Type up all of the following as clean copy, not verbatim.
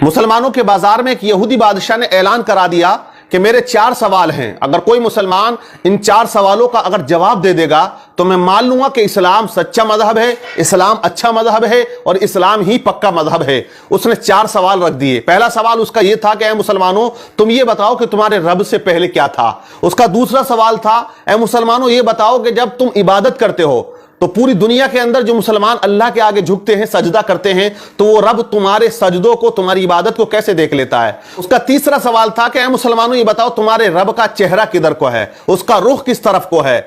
مسلمانوں کے بازار میں ایک یہودی بادشاہ نے اعلان کرا دیا کہ میرے 4 سوال ہیں، اگر کوئی مسلمان ان 4 سوالوں کا اگر جواب دے دے گا تو میں مان لوں گا کہ اسلام سچا مذہب ہے، اسلام اچھا مذہب ہے اور اسلام ہی پکا مذہب ہے۔ اس نے 4 سوال رکھ دیے۔ پہلا سوال اس کا یہ تھا کہ اے مسلمانوں تم یہ بتاؤ کہ تمہارے رب سے پہلے کیا تھا۔ اس کا دوسرا سوال تھا اے مسلمانوں یہ بتاؤ کہ جب تم عبادت کرتے ہو تو پوری دنیا کے اندر جو مسلمان اللہ کے آگے جھکتے ہیں، سجدہ کرتے ہیں، تو وہ رب تمہارے سجدوں کو، تمہاری عبادت کو کیسے دیکھ لیتا ہے۔ اس کا تیسرا سوال تھا کہ اے مسلمانوں یہ بتاؤ تمہارے رب کا چہرہ کدھر کو ہے، اس کا رخ کس طرف کو ہے۔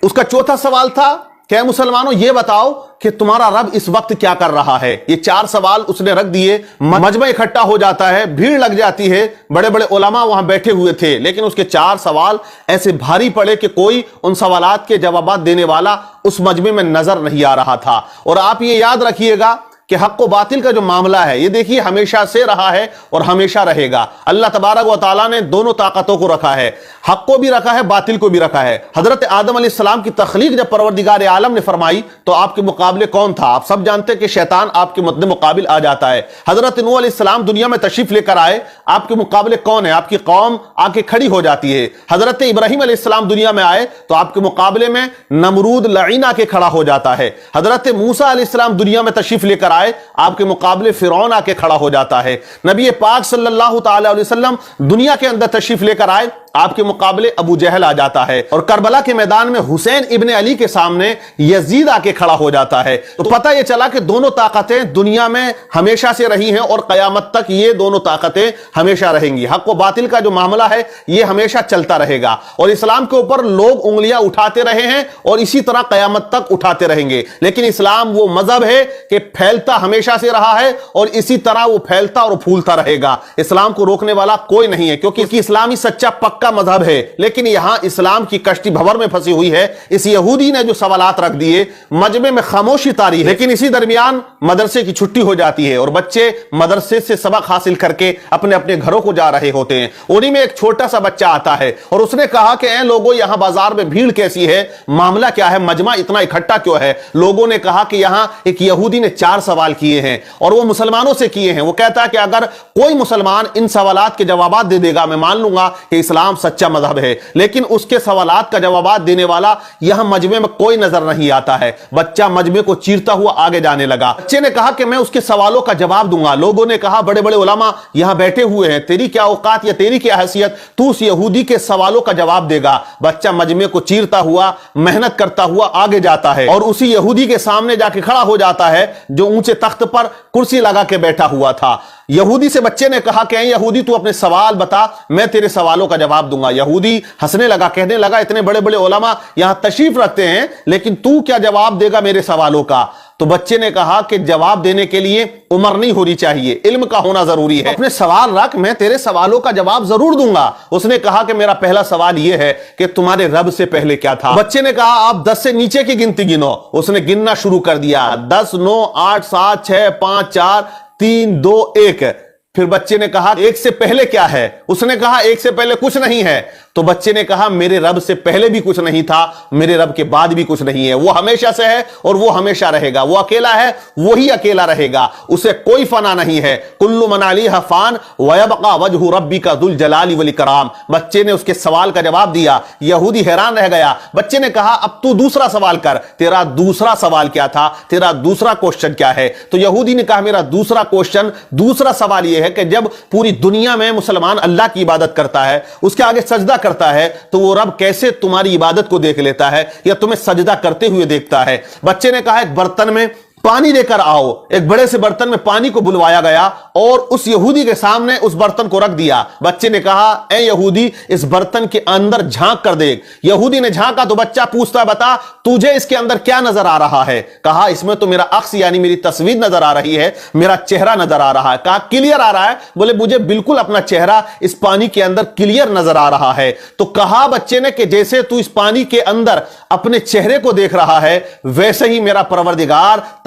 اس کا چوتھا سوال تھا کہ اے مسلمانوں یہ بتاؤ کہ تمہارا رب اس وقت کیا کر رہا ہے۔ یہ 4 سوال اس نے رکھ دیے۔ مجمع اکٹھا ہو جاتا ہے، بھیڑ لگ جاتی ہے، بڑے بڑے علماء وہاں بیٹھے ہوئے تھے، لیکن اس کے 4 سوال ایسے بھاری پڑے کہ کوئی ان سوالات کے جوابات دینے والا اس مجمع میں نظر نہیں آ رہا تھا۔ اور آپ یہ یاد رکھیے گا کہ حق و باطل کا جو معاملہ ہے یہ دیکھیے ہمیشہ سے رہا ہے اور ہمیشہ رہے گا۔ اللہ تبارک و تعالیٰ نے دونوں طاقتوں کو رکھا ہے، حق کو بھی رکھا ہے، باطل کو بھی رکھا ہے۔ حضرت آدم علیہ السلام کی تخلیق جب پروردگار عالم نے فرمائی تو آپ کے مقابلے کون تھا؟ آپ سب جانتے کہ شیطان آپ کے مد مقابل آ جاتا ہے۔ حضرت نوح علیہ السلام دنیا میں تشریف لے کر آئے، آپ کے مقابلے کون ہے؟ آپ کی قوم آ کے کھڑی ہو جاتی ہے۔ حضرت ابراہیم علیہ السلام دنیا میں آئے تو آپ کے مقابلے میں نمرود لعین آ کے کھڑا ہو جاتا ہے۔ حضرت موسیٰ علیہ السلام دنیا میں تشریف لے کر آئے، آپ کے مقابلے فرعون آ کے کھڑا ہو جاتا ہے۔ نبی پاک صلی اللہ تعالی علیہ وسلم دنیا کے اندر تشریف لے کر آئے، آپ کے مقابلے ابو جہل آ جاتا ہے، اور کربلا کے میدان میں حسین ابن علی کے سامنے یزید آ کے کھڑا ہو جاتا ہے۔ تو پتہ یہ چلا کہ دونوں طاقتیں دنیا میں ہمیشہ سے رہی ہیں اور قیامت تک یہ دونوں طاقتیں ہمیشہ رہیں گی۔ حق و باطل کا جو معاملہ ہے یہ ہمیشہ چلتا رہے گا، اور اسلام کے اوپر لوگ انگلیاں اٹھاتے رہے ہیں اور اسی طرح قیامت تک اٹھاتے رہیں گے، لیکن اسلام وہ مذہب ہے کہ پھیلتا ہمیشہ سے رہا ہے اور اسی طرح وہ پھیلتا اور پھولتا رہے گا۔ اسلام کو روکنے والا کوئی نہیں ہے، کیونکہ اسلامی سچا پکا مذہب ہے، لیکن یہاں اسلام کی کشتی بھور میں پھنسی ہوئی ہے۔ اس یہودی نے جو سوالات رکھ دیے، مجمع میں خاموشی طاری ہے، لیکن اسی درمیان مدرسے کی چھٹی ہو جاتی ہے اور بچے مدرسے سے سبق حاصل کر کے اپنے اپنے گھروں کو جا رہے ہوتے ہیں۔ انہی میں ایک چھوٹا سا بچہ آتا ہے اور اس نے کہا کہ اے لوگوں یہاں بازار میں بھیڑ کیسی ہے، معاملہ کیا ہے، مجمع اتنا اکٹھا کیوں ہے؟ لوگوں نے کہا کہ یہاں ایک یہودی نے 4 سوال کیے ہیں اور وہ مسلمانوں سے کیے ہیں۔ وہ کہتا ہے کہ اگر کوئی مسلمان ان سوالات کے جوابات دے دے گا میں مان لوں گا کہ اسلام سچا مذہب ہے، لیکن اس کے سوالات کا جوابات دینے والا یہاں مجمع میں کوئی نظر نہیں آتا ہے۔ بچہ مجمع کو چیرتا ہوا آگے جانے لگا۔ بچے نے کہا کہ میں اس کے سوالوں کا جواب دوں گا۔ لوگوں نے کہا بڑے بڑے علماء یہاں بیٹھے ہوئے ہیں، تیری کیا اوقات یا تیری کیا حیثیت، تو اس یہودی کے سوالوں کا جواب دے گا۔ بچہ مجمع کو چیرتا ہوا، محنت کرتا ہوا آگے جاتا ہے اور اسی یہودی کے سامنے جا کے کھڑا ہو جاتا ہے جو اونچے تخت پر کرسی لگا کے بیٹھا ہوا تھا۔ یہودی سے بچے نے کہا کہ اے یہودی تو اپنے سوال بتا، میں تیرے سوالوں کا جواب دوں گا۔ یہودی ہنسنے لگا، کہنے لگا اتنے بڑے بڑے علماء یہاں تشریف رکھتے ہیں، لیکن تو کیا جواب دے گا میرے سوالوں کا؟ تو بچے نے کہا کہ جواب دینے کے لیے عمر نہیں ہونی چاہیے، علم کا ہونا ضروری ہے۔ اپنے سوال رکھ، میں تیرے سوالوں کا جواب ضرور دوں گا۔ اس نے کہا کہ میرا پہلا سوال یہ ہے کہ تمہارے رب سے پہلے کیا تھا؟ بچے نے کہا آپ 10 سے نیچے کی گنتی گنو۔ اس نے گننا شروع کر دیا، 10 9 8 7 6 5 4 3 2 1۔ پھر بچے نے کہا 1 سے پہلے کیا ہے؟ اس نے کہا 1 سے پہلے کچھ نہیں ہے۔ تو بچے نے کہا میرے رب سے پہلے بھی کچھ نہیں تھا، میرے رب کے بعد بھی کچھ نہیں ہے، وہ ہمیشہ سے ہے اور وہ ہمیشہ رہے گا، وہ اکیلا ہے وہی اکیلا رہے گا، اسے کوئی فنا نہیں ہے۔ کل من علیہا فان ویبقى وجہ ربک ذو الجلال والاکرام۔ بچے نے اس کے سوال کا جواب دیا۔ یہودی حیران رہ گیا۔ بچے نے کہا اب تو دوسرا سوال کر، تیرا دوسرا سوال کیا تھا، تیرا دوسرا کوشچن کیا ہے؟ تو یہودی نے کہا میرا دوسرا کوشچن، دوسرا سوال یہ ہے کہ جب پوری دنیا میں مسلمان اللہ کی عبادت کرتا ہے، اس کے آگے سجدہ کرتا ہے، تو وہ رب کیسے تمہاری عبادت کو دیکھ لیتا ہے یا تمہیں سجدہ کرتے ہوئے دیکھتا ہے؟ بچے نے کہا ایک برتن میں پانی لے کر آؤ۔ ایک بڑے سے برتن میں پانی کو بلوایا گیا اور اس یہودی کے سامنے اس برتن کو رکھ دیا۔ بچے نے کہا اے یہودی اس برتن کے اندر جھانک کر دیکھ۔ یہودی نے جھانکا تو بچہ پوچھتا بتا تجھے اس کے اندر کیا نظر آ رہا ہے؟ کہا اس میں تو میرا عکس یعنی میری تصویر نظر آ رہی ہے، میرا چہرہ نظر آ رہا ہے۔ کہا کلیئر آ رہا ہے؟ بولے مجھے بالکل اپنا چہرہ اس پانی کے اندر کلیئر نظر آ رہا ہے۔ تو کہا بچے نے کہ جیسے تو اس پانی کے اندر اپنے چہرے کو دیکھ رہا ہے، ویسے ہی میرا پروردگار